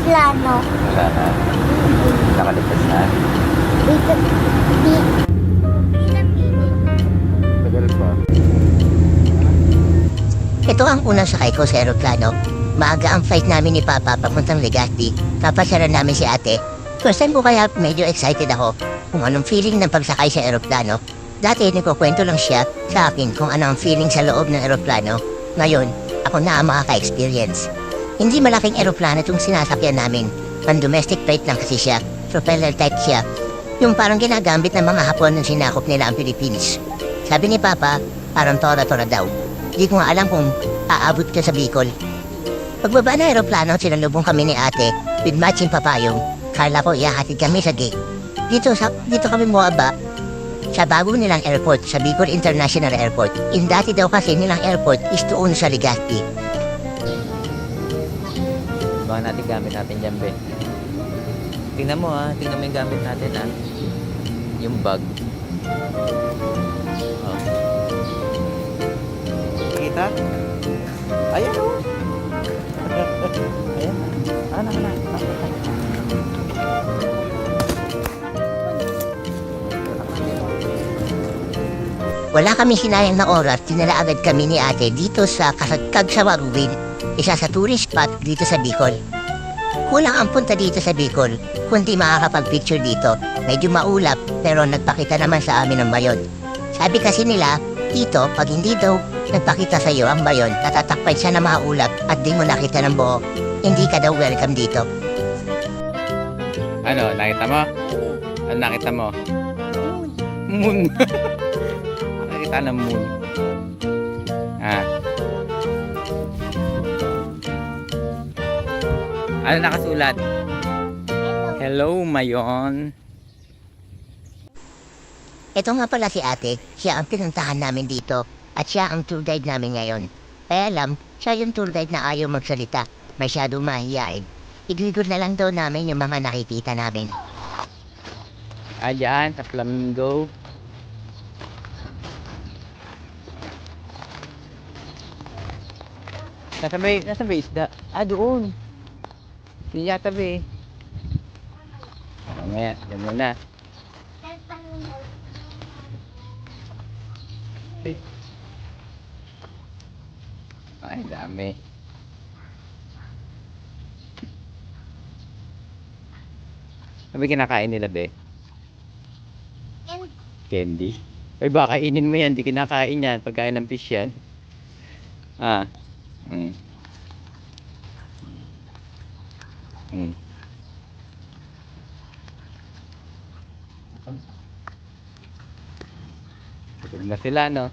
Plano. Wala na. Nakaligtas na. Dito, ilang minute. Tagal pa. Ito ang unang sakay ko sa eroplano. Maaga ang flight namin ni Papa papuntang Legazpi. Papasyaran namin si ate. First time ko kaya medyo excited ako kung anong feeling ng pagsakay sa eroplano. Dati nagkukwento lang siya sa akin kung ano ang feeling sa loob ng eroplano. Ngayon, ako na ang makaka-experience. Hindi malaking eroplano itong sinasakyan namin. Pan-domestic flight lang kasi siya. Propeller type siya. Yung parang ginagamit ng mga Hapon nung sinakop nila ang Pilipinas. Sabi ni Papa, parang tora-tora daw. Di ko nga alam kung aabot ka sa Bicol. Pagbaba ng aeroplano, sinalubong kami ni ate with matching papayong. Kala ko ihahatid kami sa gate. Dito kami muaba sa bago nilang airport, sa Bicol International Airport. Yung dati daw kasi nilang airport is doon sa Legazpi. Baka natin gamit natin dyan, be. Tingnan mo ha. Tingnan mo yung gamit natin ha. Yung bag. Oh. Kita? Ayan o. Ayan. Ano. Wala kami sinayang na oras, dinala agad kami ni ate dito sa Kasagkag sa Waruwin, isa sa tourist spot dito sa Bicol. Kulang ang punta dito sa Bicol, kundi makakapag-picture dito. Medyo maulap, pero nagpakita naman sa amin ng bayon. Sabi kasi nila, dito, pag hindi daw nagpakita sa iyo ang bayon, natatakpan siya na maulap at di mo nakita ng buo. Hindi ka daw welcome dito. Ano, nakita mo? Ano nakita mo? Moon. Nakita ng moon. Ah. Ano nakasulat? Hello, Mayon. Ito nga pala si ate, siya ang pinuntahan namin dito at siya ang tour guide namin ngayon. Kaya alam, siya yung tour guide na ayaw magsalita, masyado mahihain. Igligod na lang daw namin yung mga nakikita namin. Ayan, sa Flamingo. Nasa ba isda? Ah, doon. Hindi yata ba eh. Mamaya, yan muna. Ay, dami. Ano ba kinakain nila, be? Candy? Ay, baka kainin mo yan. Di kinakain yan. Pagkain ng fish yan. Ah. Mm. Mm. Gutom na sila, no?